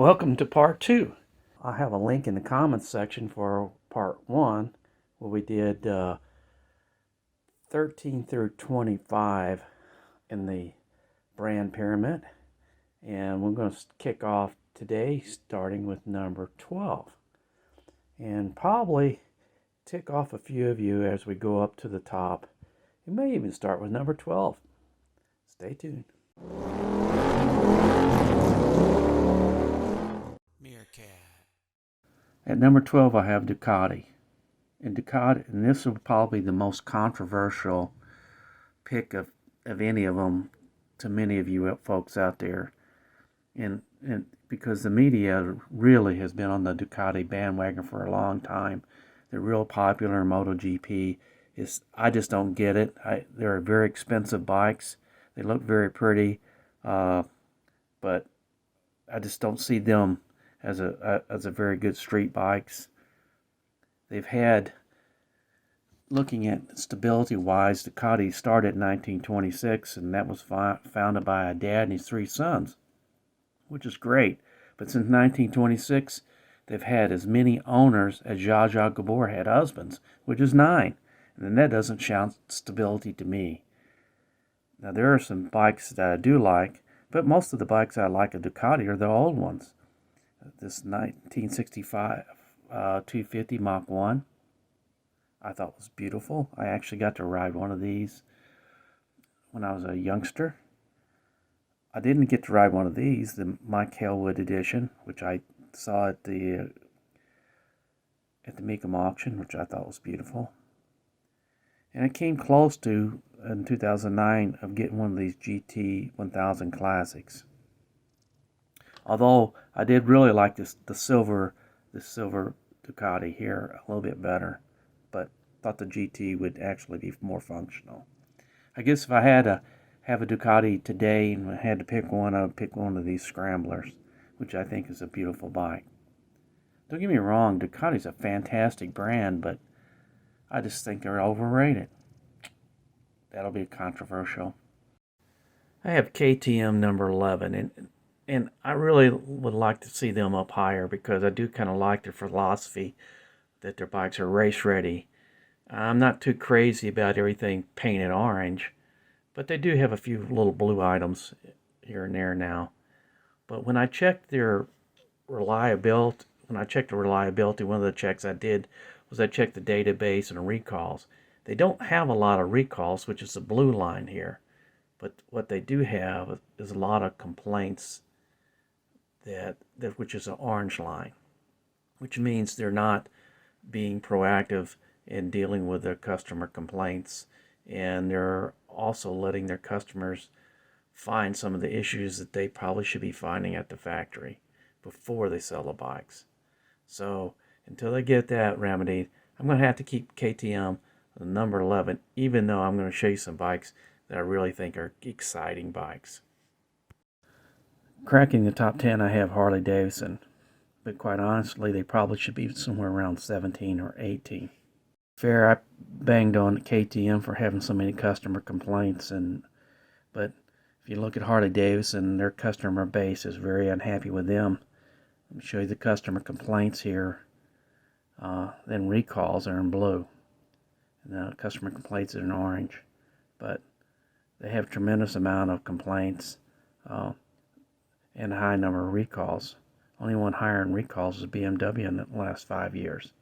Welcome to part 2. I have a link in the comments section for part 1 where we did 13 through 25 in the brand pyramid, and we're going to kick off today starting with number 12 and probably tick off a few of you as we go up to the top. You may even start with number 12. Stay tuned. At number 12, I have Ducati. And this will probably be the most controversial pick of any of them to many of you folks out there. And because the media really has been on the Ducati bandwagon for a long time. They're real popular in MotoGP. I just don't get it. They're very expensive bikes. They look very pretty, but I just don't see them as a very good street bikes. They've had, looking at stability-wise, Ducati started in 1926, and that was founded by a dad and his 3 sons, which is great. But since 1926, they've had as many owners as Zsa Zsa Gabor had husbands, which is 9. And that doesn't shout stability to me. Now, there are some bikes that I do like, but most of the bikes I like at Ducati are the old ones. This 1965 250 Mach 1 I thought was beautiful. I actually got to ride one of these when I was a youngster. I didn't get to ride one of these, the Mike Halewood edition, which I saw at the Mecum auction, which I thought was beautiful. And it came close to, in 2009, of getting one of these GT 1000 Classics. Although I did really like the silver Ducati here a little bit better, but thought the GT would actually be more functional. I guess if I had to have a Ducati today and I had to pick one, I would pick one of these Scramblers, which I think is a beautiful bike. Don't get me wrong, Ducati's a fantastic brand, but I just think they're overrated. That'll be controversial. I have KTM number 11, and I really would like to see them up higher because I do kind of like their philosophy that their bikes are race ready. I'm not too crazy about everything painted orange, but they do have a few little blue items here and there now. But when I checked their reliability, one of the checks I did was I checked the database and recalls. They don't have a lot of recalls, which is the blue line here. But what they do have is a lot of complaints, which is an orange line, which means they're not being proactive in dealing with their customer complaints, and they're also letting their customers find some of the issues that they probably should be finding at the factory before they sell the bikes. So until they get that remedied, I'm going to have to keep KTM the number 11, even though I'm going to show you some bikes that I really think are exciting bikes. Cracking the top 10, I have HarleyDavidson, but quite honestly, they probably should be somewhere around 17 or 18. Fair, I banged on KTM for having so many customer complaints, but if you look at Harley-Davidson, their customer base is very unhappy with them. Let me show you the customer complaints here. Then recalls are in blue, and the customer complaints are in orange. But they have a tremendous amount of complaints and a high number of recalls. Only one higher in recalls is BMW in the last 5 years.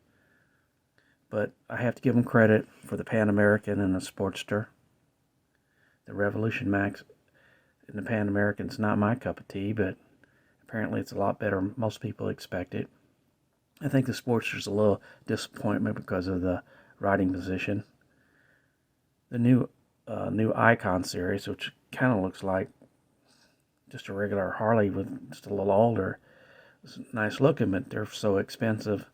But I have to give them credit for the Pan American and the Sportster. The Revolution Max and the Pan American's not my cup of tea, but apparently it's a lot better than most people expect it. I think the Sportster's a little disappointment because of the riding position. The new Icon series, which kind of looks like just a regular Harley with just a little older, it's nice looking, but they're so expensive.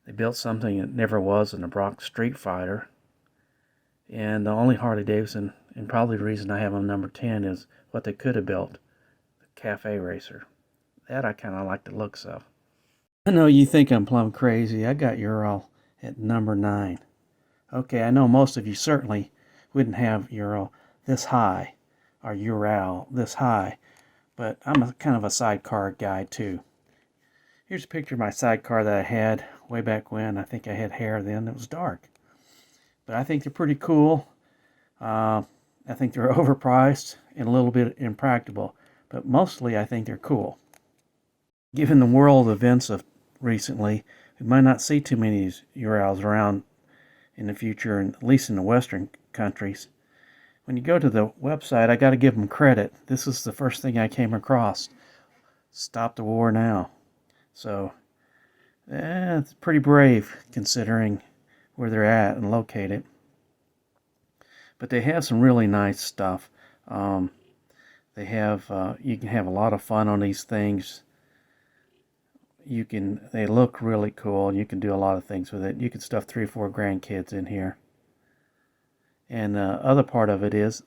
They built something that never was in the Brock Street Fighter. And the only Harley-Davidson, and probably the reason I have them number 10, is what they could have built, the Cafe Racer. That I kind of like the looks of. I know you think I'm plumb crazy. I got Ural at number 9. Okay, I know most of you certainly wouldn't have Ural this high, or Ural this high, but I'm kind of a sidecar guy too. Here's a picture of my sidecar that I had way back when. I think I had hair then. It was dark. But I think they're pretty cool. I think they're overpriced and a little bit impractical. But mostly I think they're cool. Given the world events of recently, we might not see too many of these Urals around in the future, and at least in the Western countries. When you go to the website, I got to give them credit. This is the first thing I came across. Stop the war now. So, it's pretty brave considering where they're at and located. But they have some really nice stuff. They have you can have a lot of fun on these things. They look really cool, and you can do a lot of things with it. You can stuff 3 or 4 grandkids in here. And the other part of it is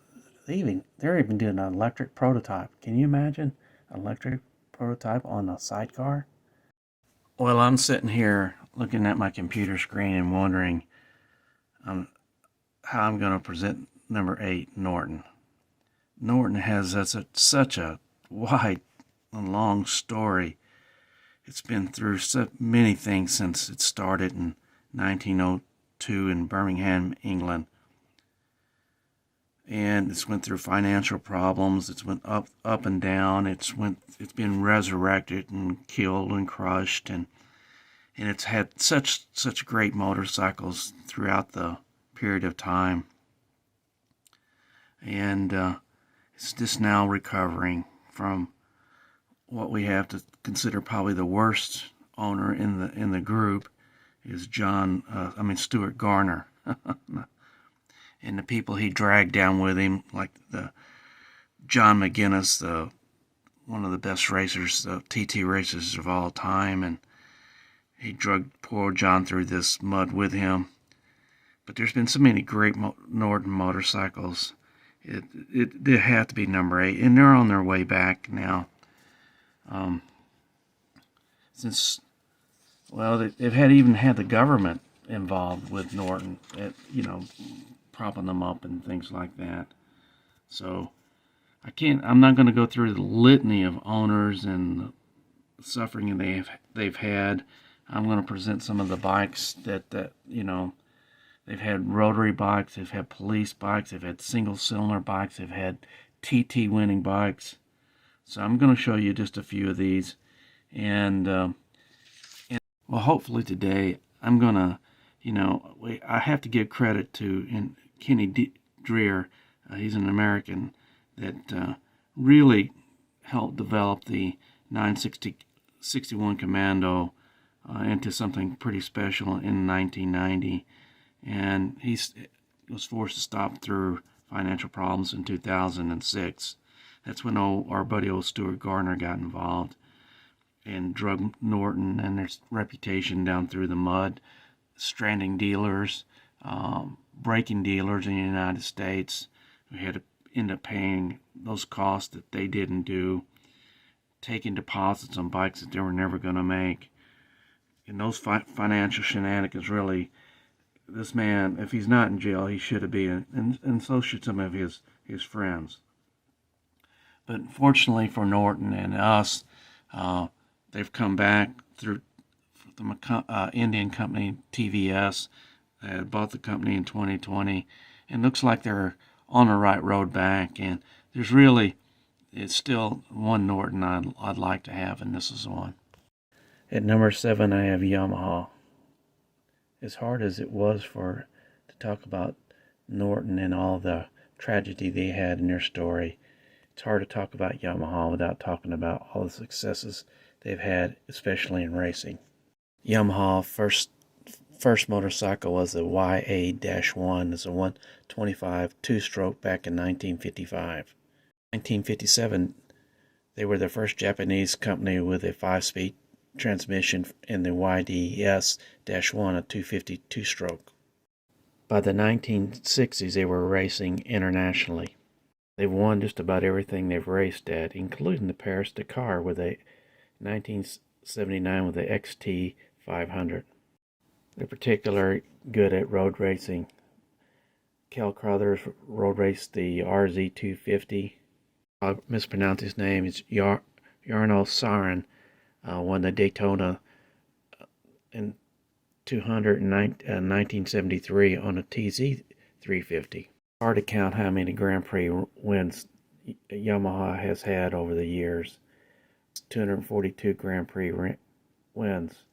they're even doing an electric prototype. Can you imagine an electric prototype on a sidecar? Well, I'm sitting here looking at my computer screen and wondering how I'm going to present number 8, Norton. Norton has such a wide and long story. It's been through so many things since it started in 1902 in Birmingham, England. And it's went through financial problems. It's went up and down. It's been resurrected and killed and crushed, and it's had such great motorcycles throughout the period of time. And it's just now recovering from what we have to consider probably the worst owner in the group is Stuart Garner. And the people he dragged down with him, like the John McGuinness, one of the best racers, the TT racers of all time, and he dragged poor John through this mud with him. But there's been so many great Norton motorcycles. They have to be number 8, and they're on their way back now. They've even had the government involved with Norton, propping them up and things like that. So I'm not going to go through the litany of owners and the suffering they've had. I'm going to present some of the bikes that they've had rotary bikes, they've had police bikes, they've had single cylinder bikes, they've had TT winning bikes. So I'm going to show you just a few of these, and hopefully today I'm going to, I have to give credit to Kenny Dreer. He's an American that really helped develop the 961 Commando into something pretty special in 1990, and he was forced to stop through financial problems in 2006. That's when our buddy old Stuart Garner got involved and drug Norton and their reputation down through the mud, stranding dealers, breaking dealers in the United States who had to end up paying those costs that they didn't do, taking deposits on bikes that they were never going to make. And those financial shenanigans, really, this man, if he's not in jail, he should have been, and so should some of his friends. But fortunately for Norton and us, they've come back through the Indian company TVS. They had bought the company in 2020, and looks like they're on the right road back. And it's still one Norton I'd like to have, and this is one. At number 7, I have Yamaha. As hard as it was to talk about Norton and all the tragedy they had in their story, it's hard to talk about Yamaha without talking about all the successes they've had, especially in racing. Yamaha first motorcycle was the YA-1. It's a 125 two-stroke back in 1955. 1957, they were the first Japanese company with a 5-speed transmission in the YDS-1, a 250 two-stroke. By the 1960s, they were racing internationally. They've won just about everything they've raced at, including the Paris Dakar with a 1979 with the XT 500. They're particularly good at road racing. Kel Crothers road raced the RZ 250. I'll mispronounce his name. It's Jarno Saaren won the Daytona in 1973 on a TZ 350. Hard to count how many Grand Prix wins Yamaha has had over the years. 242 Grand Prix wins.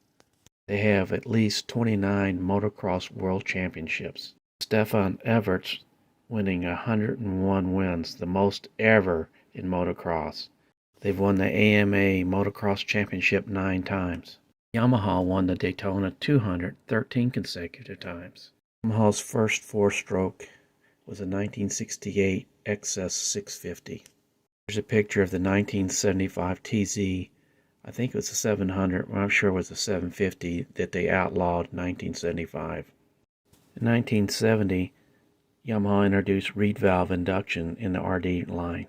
They have at least 29 motocross world championships. Stefan Everts winning 101 wins, the most ever in motocross. They've won the AMA Motocross Championship 9 times. Yamaha won the Daytona 213 consecutive times. Yamaha's first four-stroke was a 1968 XS 650. Here's a picture of the 1975 TZ. I think it was a 700, I'm sure it was a 750 that they outlawed in 1975. In 1970, Yamaha introduced reed valve induction in the RD line.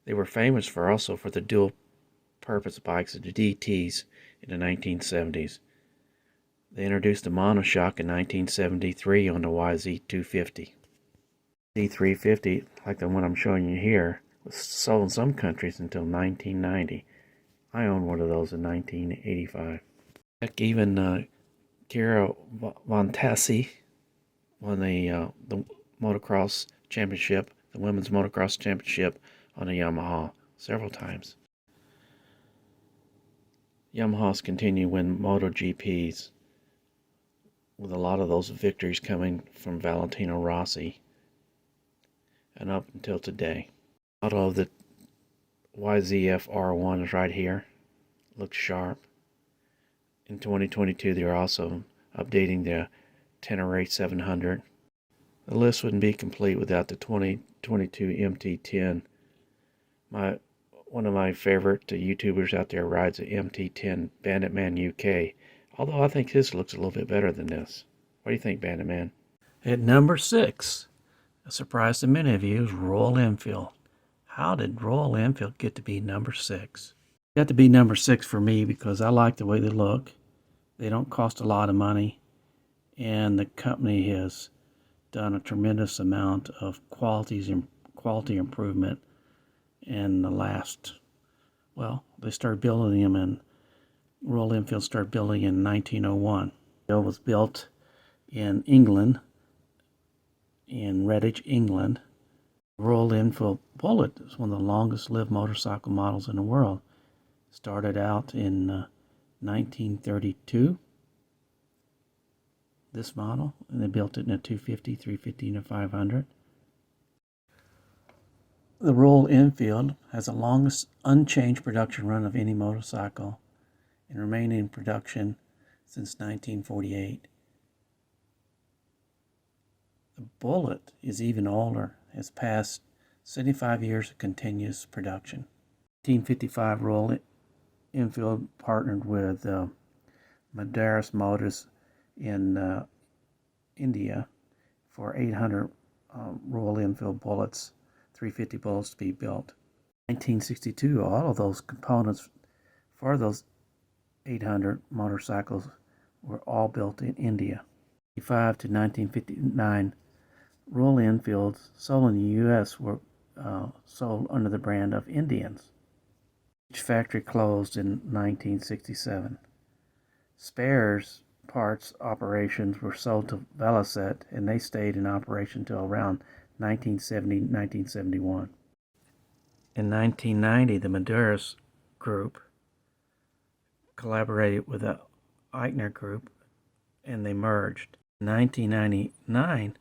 They were famous for the dual-purpose bikes, the DTs, in the 1970s. They introduced the monoshock in 1973 on the YZ250. Z350, like the one I'm showing you here, was sold in some countries until 1990. I owned one of those in 1985. Heck, even Kira Von Tassi won the motocross championship, the women's motocross championship on a Yamaha several times. Yamaha's continue to win MotoGPs, with a lot of those victories coming from Valentino Rossi and up until today. Auto of the YZF R1 is right here. Looks sharp. In 2022, they're also updating the Tenere 700. The list wouldn't be complete without the 2022 MT10. One of my favorite YouTubers out there rides a MT10, Bandit Man UK. Although I think his looks a little bit better than this. What do you think, Bandit Man? At number 6, a surprise to many of you, is Royal Enfield. How did Royal Enfield get to be number 6? Got to be number 6 for me because I like the way they look. They don't cost a lot of money, and the company has done a tremendous amount of quality improvement in the last, they started building them in, Royal Enfield started building in 1901. It was built in England, in Redditch, England. Royal Enfield Bullet is one of the longest lived motorcycle models in the world. Started out in 1932, this model, and they built it in a 250, 350, and a 500. The Royal Enfield has the longest unchanged production run of any motorcycle and remained in production since 1948. The Bullet is even older, has passed 75 years of continuous production. 1955, Royal Enfield partnered with Madras Motors in India for 800 Royal Enfield Bullets, 350 Bullets to be built. 1962, all of those components for those 800 motorcycles were all built in India. 1955 to 1959, Royal Enfields sold in the U.S. were sold under the brand of Indians. Each factory closed in 1967. Spares parts operations were sold to Velocet, and they stayed in operation until around 1970-1971. In 1990, the Madras Group collaborated with the Eichner Group, and they merged. In 1999,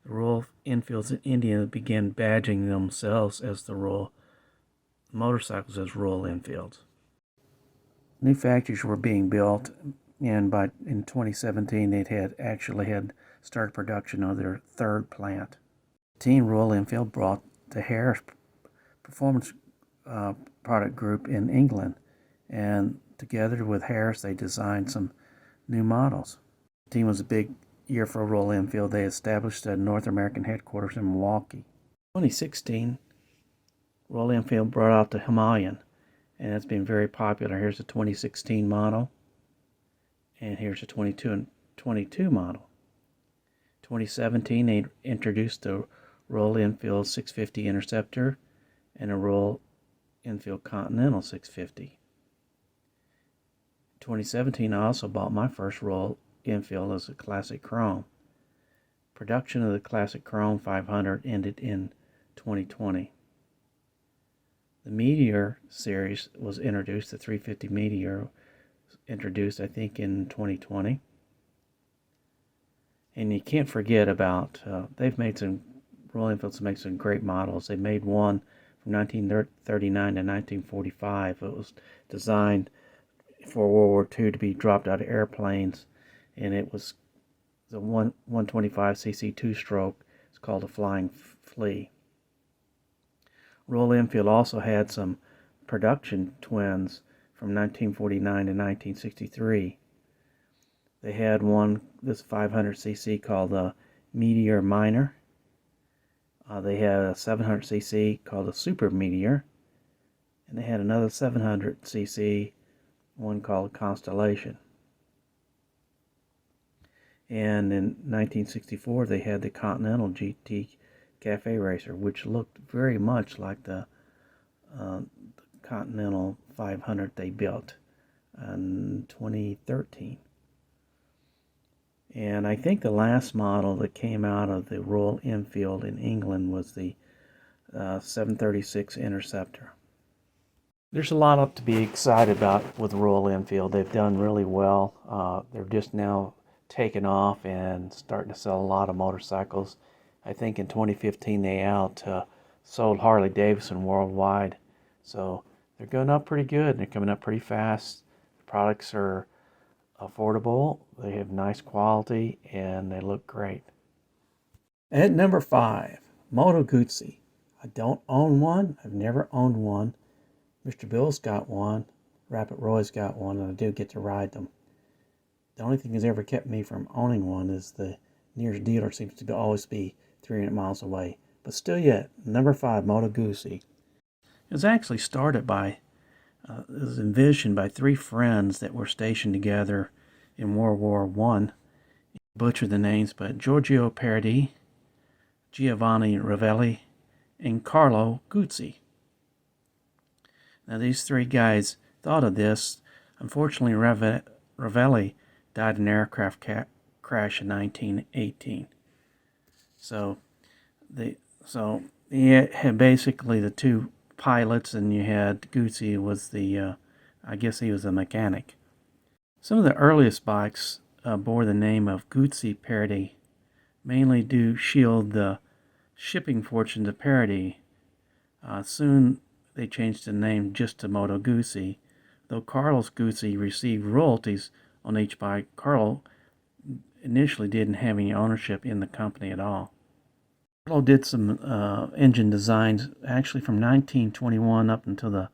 the Royal Enfields in India began badging themselves as the Royal motorcycles as Royal Enfields. New factories were being built, and in 2017 they actually had started production of their third plant. Team Royal Enfield brought the Harris Performance Product Group in England, and together with Harris they designed some new models. The team was a big year for Royal Enfield. They established a North American headquarters in Milwaukee. In 2016, Royal Enfield brought out the Himalayan, and it's been very popular. Here's the 2016 model, and here's the 22 model. 2017, they introduced the Royal Enfield 650 Interceptor and a Royal Enfield Continental 650. 2017, I also bought my first Royal Enfield as a Classic Chrome. Production of the Classic Chrome 500 ended in 2020. The Meteor series was introduced, the 350 Meteor was introduced, I think, in 2020. And you can't forget about, Royal Enfields made some great models. They made one from 1939 to 1945. It was designed for World War II to be dropped out of airplanes, and it was the 125cc two-stroke. It's called a Flying Flea. Royal Enfield also had some production twins from 1949 to 1963. They had one, this 500cc, called the Meteor Minor. They had a 700cc called the Super Meteor. And they had another 700cc, one called Constellation. And in 1964, they had the Continental GT Cafe Racer, which looked very much like the Continental 500 they built in 2013. And I think the last model that came out of the Royal Enfield in England was the 736 Interceptor. There's a lot to be excited about with Royal Enfield. They've done really well. They're just now taking off and starting to sell a lot of motorcycles. I think in 2015 they sold HarleyDavidson worldwide. So they're going up pretty good. They're coming up pretty fast. The products are affordable, they have nice quality, and they look great. At number 5, Moto Guzzi. I don't own one. I've never owned one. Mr. Bill's got one. Rapid Roy's got one, and I do get to ride them. The only thing that's ever kept me from owning one is the nearest dealer seems to always be 300 miles away. But still yet, number 5, Moto Guzzi. It was actually started by it was envisioned by 3 friends that were stationed together in World War I. Butcher the names, but Giorgio Parodi, Giovanni Ravelli, and Carlo Guzzi. Now these 3 guys thought of this. Unfortunately, Ravelli died in an aircraft crash in 1918. So you had basically the 2 pilots, and you had Guzzi was I guess he was a mechanic. Some of the earliest bikes bore the name of Guzzi Parodi, mainly to shield the shipping fortunes of Parodi. Soon they changed the name just to Moto Guzzi, though Carlos Guzzi received royalties on each bike. Carlo initially didn't have any ownership in the company at all. Carlo did some engine designs actually from 1921 up until the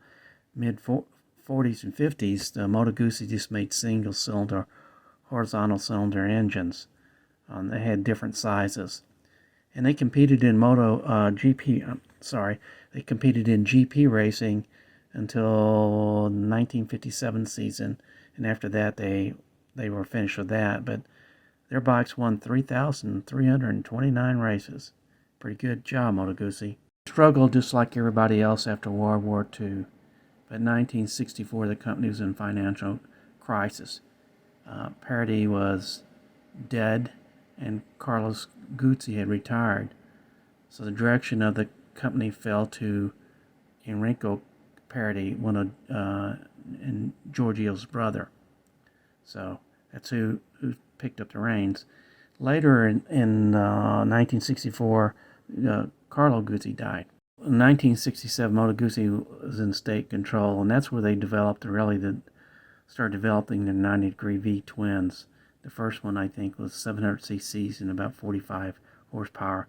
mid-40s and 50s. The Moto Guzzi just made single-cylinder, horizontal cylinder engines. They had different sizes. And they competed in they competed in GP racing until 1957 season. And after that, they were finished with that. But their bikes won 3,329 races. Pretty good job, Moto Guzzi. Struggled just like everybody else after World War II. But in 1964, the company was in financial crisis. Parodi was dead, and Carlos Guzzi had retired. So the direction of the company fell to Enrico Parodi, and Giorgio's brother. So that's who picked up the reins. Later in 1964, Carlo Guzzi died. In 1967, Moto Guzzi was in state control, and that's where they started developing their 90-degree V twins. The first one, I think, was 700 cc's and about 45 horsepower.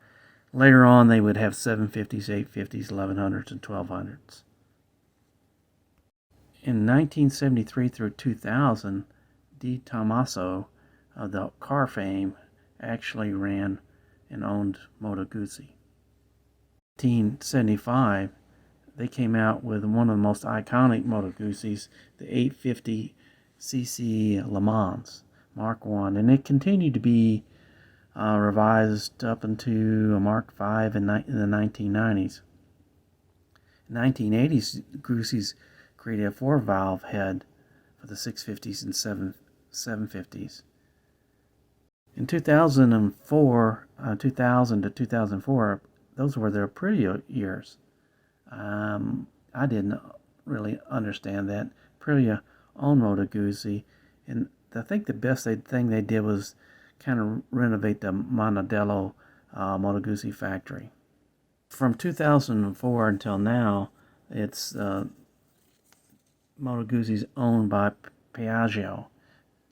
Later on, they would have 750s, 850s, 1100s, and 1200s. In 1973 through 2000, Di Tommaso of the car fame actually ran and owned Moto Guzzi. In 1975, they came out with one of the most iconic Moto Guzzis, the 850cc Le Mans Mark I, and it continued to be revised up into a Mark V in the 1990s. In the 1980s, Guzzi's created a 4-valve head for for the 650s and 750s. In 2004, 2000 to 2004, those were their Aprilia years. I didn't really understand that. Aprilia owned Moto Guzzi, and I think the best thing they did was kind of renovate the Mondello Moto Guzzi factory. From 2004 until now, it's Moto Guzzi's owned by Piaggio.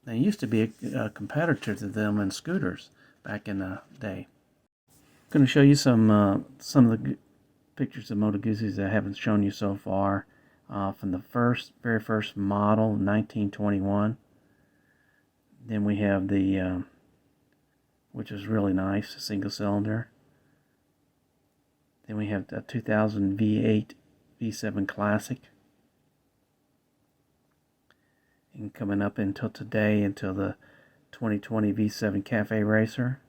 They used to be a competitor to them in scooters back in the day. I'm going to show you some of the pictures of Moto Guzzis that I haven't shown you so far. From the very first model, 1921. Then we have the, which is really nice, single cylinder. Then we have the 2000 V8 V7 Classic. And coming up until today, until the 2020 V7 Cafe Racer.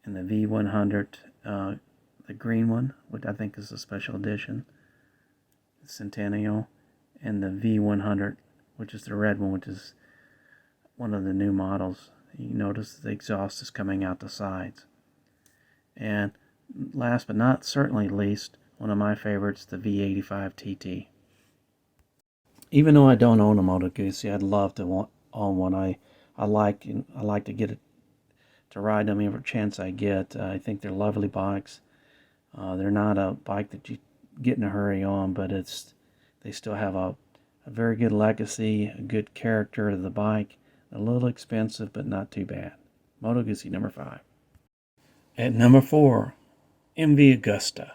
And the V100, the green one, which I think is a special edition, Centennial, and the V100, which is the red one, which is one of the new models. You notice the exhaust is coming out the sides. And last but not certainly least, one of my favorites, the V85 TT. Even though I don't own a Moto Guzzi, I'd love to own one. I like to get it, to ride them every chance I get. I think they're lovely bikes. They're not a bike that you get in a hurry on, but they still have a very good legacy, a good character of the bike. A little expensive, but not too bad. Moto Guzzi number 5. At number 4, MV Agusta.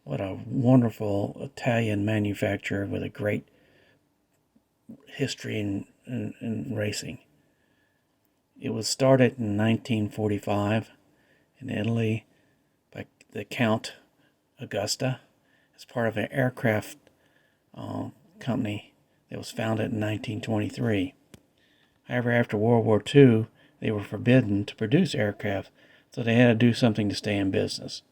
What a wonderful Italian manufacturer with a great history in racing. It was started in 1945 in Italy by the Count Agusta as part of an aircraft company that was founded in 1923. However, after World War II, they were forbidden to produce aircraft, so they had to do something to stay in business.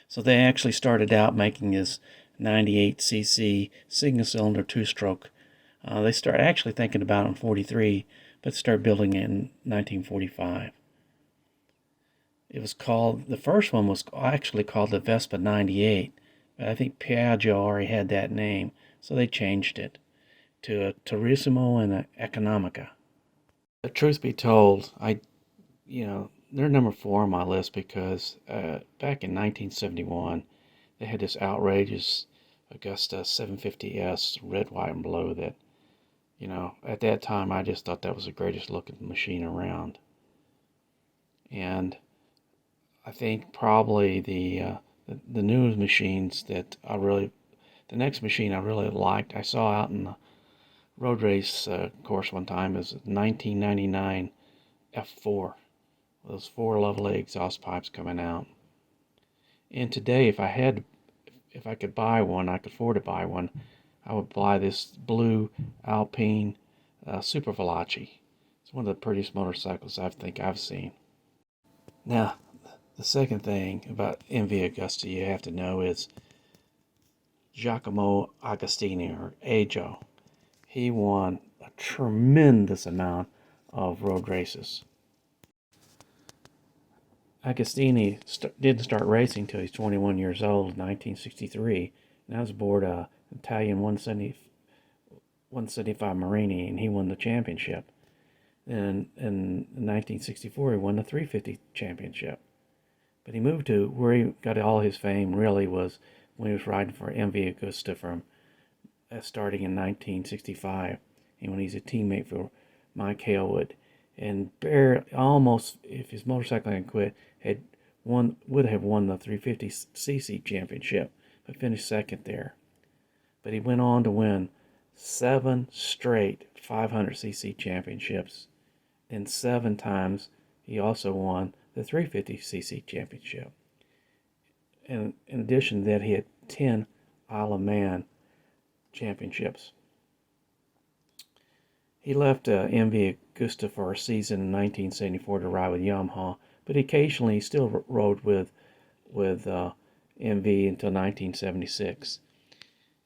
So they actually started out making this 98cc single-cylinder two-stroke. They started actually thinking about it in 43, but started building it in 1945. It was called, the first one was actually called the Vespa 98, but I think Piaggio already had that name, so they changed it to a Turissimo and an Economica. The truth be told, they're number 4 on my list because back in 1971, they had this outrageous Agusta 750S, red, white, and blue that, at that time I just thought that was the greatest looking machine around. And I think probably the new machines that the next machine I really liked, I saw out in the road race course one time, is 1999 F4. Those 4 lovely exhaust pipes coming out. And today, if I could buy one, I could afford to buy one, I would buy this blue Alpine Super Veloce. It's one of the prettiest motorcycles I think I've seen. Now, the second thing about MV Agusta you have to know is Giacomo Agostini, or Ajo. He won a tremendous amount of road races. Agostini didn't start racing until he's 21 years old in 1963, and I was aboard a Italian 175 Marini, and he won the championship. And in 1964, he won the 350 championship. But he moved to where he got all his fame really was when he was riding for MV Agusta from starting in 1965, and when he's a teammate for Mike Halewood, and almost, if his motorcycle hadn't quit, would have won the 350cc championship, but finished second there. But he went on to win 7 straight 500cc championships, and 7 times he also won the 350cc championship. And in addition to that, he had 10 Isle of Man championships. He left MV Agusta for a season in 1974 to ride with Yamaha, but occasionally he still rode with MV until 1976.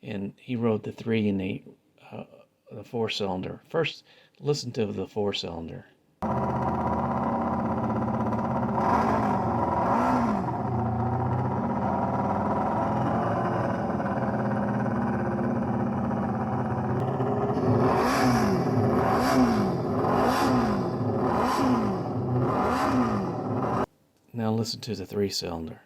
and he rode the 3 in the 4-cylinder. First, listen to the 4-cylinder. Now listen to the 3-cylinder.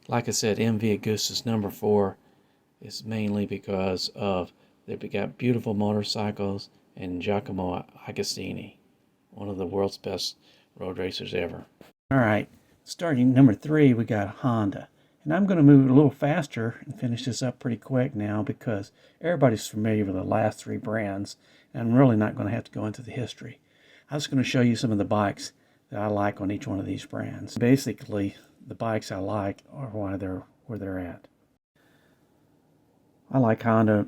Like I said, MV Agusta's number 4 is mainly because of they've got beautiful motorcycles and Giacomo Agostini, one of the world's best road racers ever. All right, starting number 3, we got Honda. And I'm going to move a little faster and finish this up pretty quick now because everybody's familiar with the last 3 brands. And I'm really not going to have to go into the history. I'm just going to show you some of the bikes that I like on each one of these brands. Basically, the bikes I like are where they're at. I like Honda.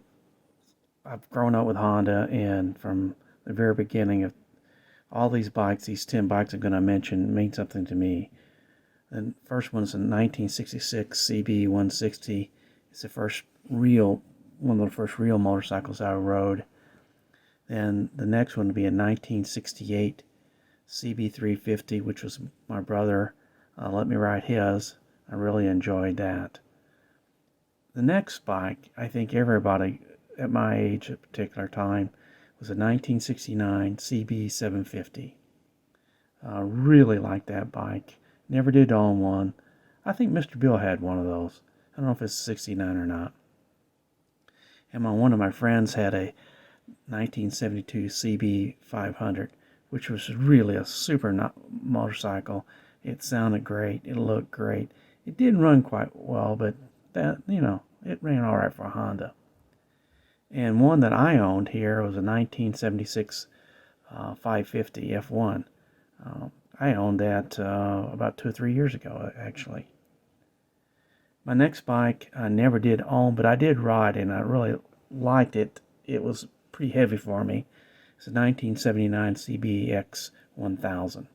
I've grown up with Honda, and from the very beginning of all these bikes, these 10 bikes I'm going to mention mean something to me. The first one's a 1966 CB 160. It's the one of the first real motorcycles I rode. Then the next one would be a 1968 CB 350, which was my brother let me ride his. I really enjoyed that. The next bike, I think everybody at my age at a particular time, was a 1969 CB 750. Really liked that bike. Never did own one. I think Mr. Bill had one of those. I don't know if it's 69 or not. And one of my friends had a 1972 CB 500, which was really a super motorcycle. It sounded great. It looked great. It didn't run quite well, but that, it ran all right for a Honda. And one that I owned here was a 1976 550 F1. I owned that about 2 or 3 years ago, actually. My next bike I never did own, but I did ride, and I really liked it. It was pretty heavy for me. It's a 1979 CBX 1000.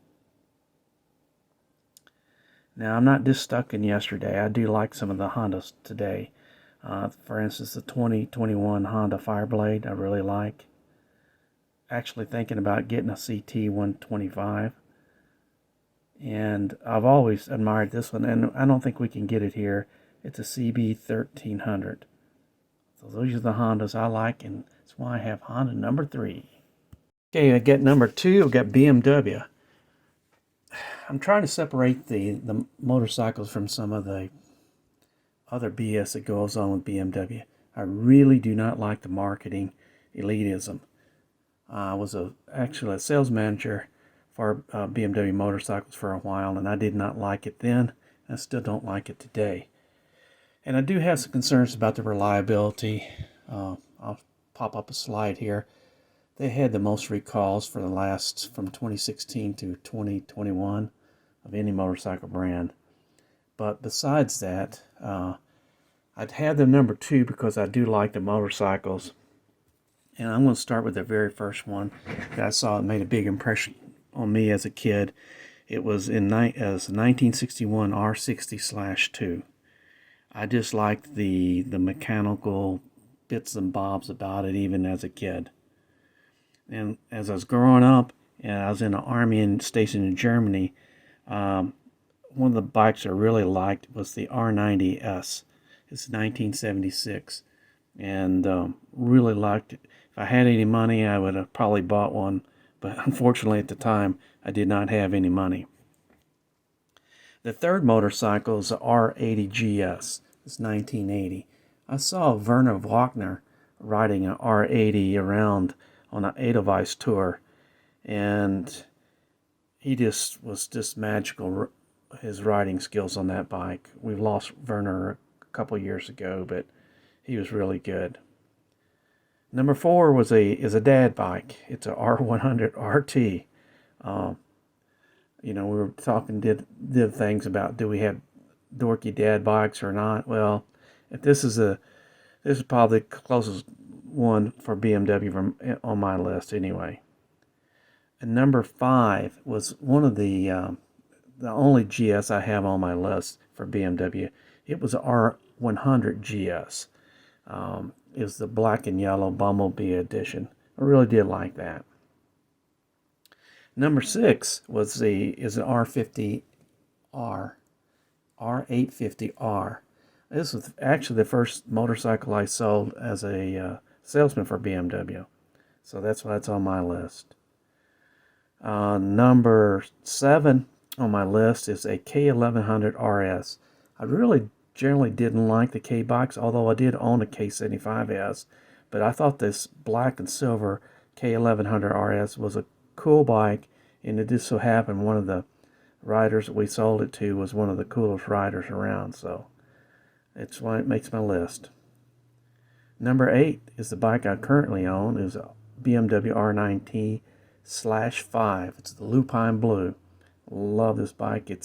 Now, I'm not just stuck in yesterday. I do like some of the Hondas today. For instance, the 2021 Honda Fireblade I really like. Actually thinking about getting a CT 125. And I've always admired this one, and I don't think we can get it here. It's a CB 1300. So those are the Hondas I like, and that's why I have Honda number 3. Okay, I get number 2, I've got BMW. I'm trying to separate the motorcycles from some of the other BS that goes on with BMW. I really do not like the marketing elitism. I was actually a sales manager for BMW motorcycles for a while, and I did not like it then. I still don't like it today. And I do have some concerns about the reliability. I'll pop up a slide here. They had the most recalls for the last, from 2016 to 2021 of any motorcycle brand. But besides that, I'd have them number 2 because I do like the motorcycles. And I'm going to start with the very first one that I saw. It made a big impression on me as a kid. It was in as a 1961 R60/2. I just liked the mechanical bits and bobs about it, even as a kid. And as I was growing up, and I was in an army station in Germany, one of the bikes I really liked was the R90S. It's 1976, and really liked it. If I had any money, I would have probably bought one, but unfortunately at the time, I did not have any money. The third motorcycle is the R80GS. It's 1980. I saw Werner Wagner riding an R80 around on an Edelweiss tour, and he was just magical, his riding skills on that bike. We lost Werner a couple years ago, but he was really good. Number 4 is a dad bike. It's a R100 RT. We were talking, did things about, do we have dorky dad bikes or not? Well, if this is probably the closest one for BMW on my list anyway. And number 5 was one of the only GS I have on my list for BMW. It was R100 GS. It was the black and yellow Bumblebee edition. I really did like that. Number 6 is an R50R, R850R. This was actually the first motorcycle I sold as a salesman for BMW. So that's why it's on my list. Number 7 on my list is a K1100 RS. I really generally didn't like the K-Bikes, although I did own a K75S. But I thought this black and silver K1100 RS was a cool bike, and it just so happened one of the riders that we sold it to was one of the coolest riders around, so it's why it makes my list. Number 8 is the bike I currently own, is a BMW R9T/5. It's the Lupine Blue. Love this bike. It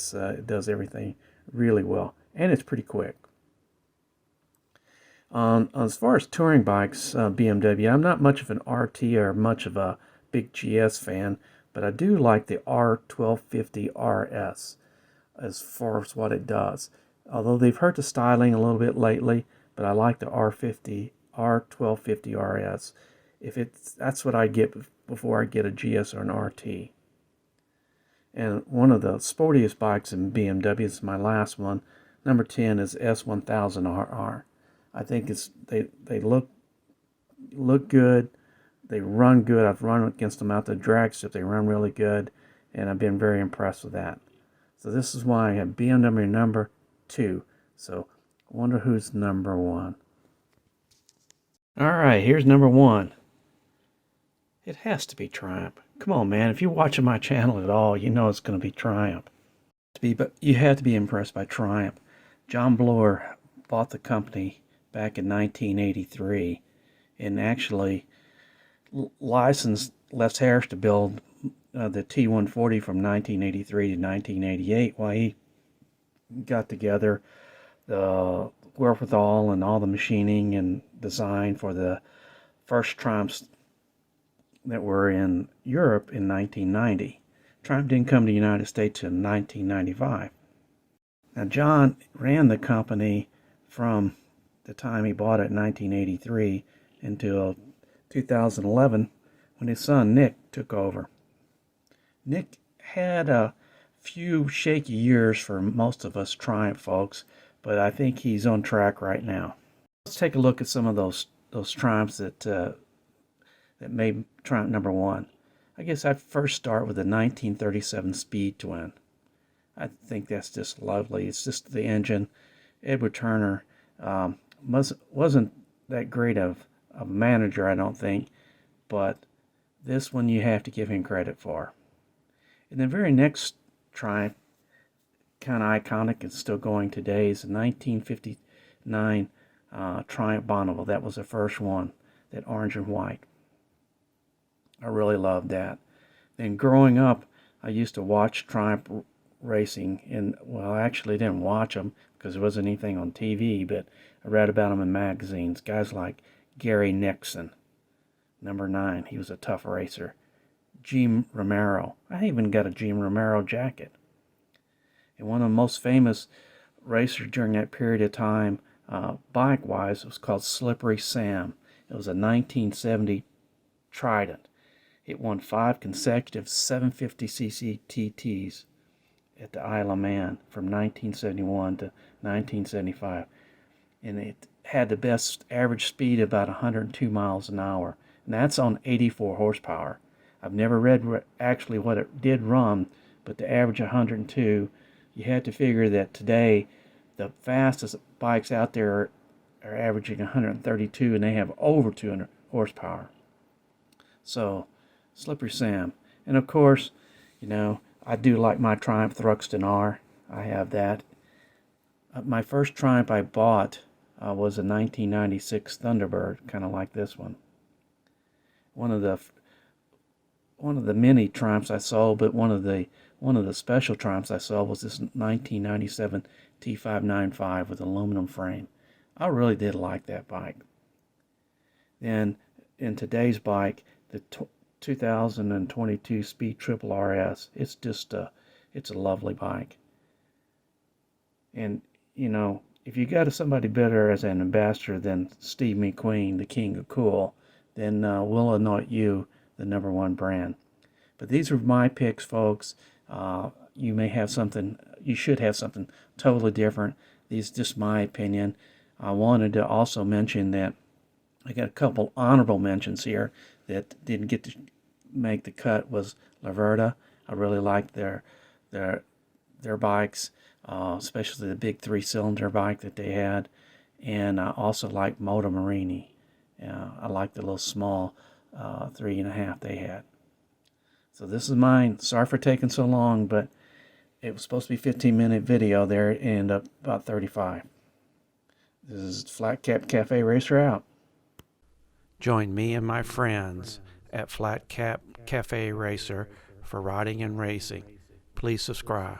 does everything really well, and it's pretty quick. As far as touring bikes, BMW, I'm not much of an RT or much of a big GS fan, but I do like the R1250 RS as far as what it does. Although they've hurt the styling a little bit lately, but I like the R1250 RS. That's what I get before I get a GS or an RT. And one of the sportiest bikes in BMW is my last one. Number 10 is S1000RR. I think they look good. They run good. I've run against them out the drag strip. They run really good, and I've been very impressed with that. So this is why I have BMW number 2. So I wonder who's number 1. All right, here's number 1. It has to be Triumph. Come on, man. If you're watching my channel at all, you know it's going to be Triumph. But you have to be impressed by Triumph. John Blower bought the company back in 1983 and actually licensed Les Harris to build the T140 from 1983 to 1988 while he got together the wherewithal and all the machining and design for the first Triumphs that were in Europe in 1990. Triumph didn't come to the United States in 1995. Now, John ran the company from the time he bought it in 1983 until 2011 when his son Nick took over. Nick had a few shaky years for most of us Triumph folks, but I think he's on track right now. Let's take a look at some of those Triumphs that made Triumph number 1. I guess I'd first start with the 1937 Speed Twin. I think that's just lovely. It's just the engine. Edward Turner wasn't that great of a manager, I don't think, but this one you have to give him credit for. And the very next Triumph, kind of iconic and still going today, is the 1959 Triumph Bonneville. That was the first one, that orange and white. I really loved that. Then growing up, I used to watch Triumph racing, and well, I actually didn't watch them because there wasn't anything on TV, but I read about them in magazines. Guys like Gary Nixon, number 9, he was a tough racer. Gene Romero, I even got a Gene Romero jacket. And one of the most famous racers during that period of time, bike-wise, was called Slippery Sam. It was a 1970 Trident. It won 5 consecutive 750cc TTs at the Isle of Man from 1971 to 1975. And it had the best average speed of about 102 miles an hour. And that's on 84 horsepower. I've never read actually what it did run, but the average 102, you had to figure that today the fastest bikes out there are averaging 132, and they have over 200 horsepower. So, Slippery Sam. And of course, you know, I do like my Triumph Thruxton R. I have that. My first Triumph I bought was a 1996 Thunderbird, kind of like this one. One of the many Triumphs I sold, but one of the special Triumphs I sold was this 1997 T595 with aluminum frame. I really did like that bike. Then in today's bike, the 2022 Speed Triple RS, it's just it's a lovely bike. And you know, if you got somebody better as an ambassador than Steve McQueen, the king of cool, then we'll anoint you the #1 brand. But these are my picks, folks. You may have something, you should have something totally different. These are just my opinion. I wanted to also mention that I got a couple honorable mentions here that didn't get to make the cut. Was Laverda. I really liked their bikes, especially the big 3-cylinder bike that they had, and I also like Moto Morini. I like the little small 3.5 they had. So this is mine. Sorry for taking so long, but it was supposed to be a 15-minute video there. It ended up about 35. This is Flat Cap Cafe Racer out. Join me and my friends at Flat Cap Cafe Racer for riding and racing. Please subscribe.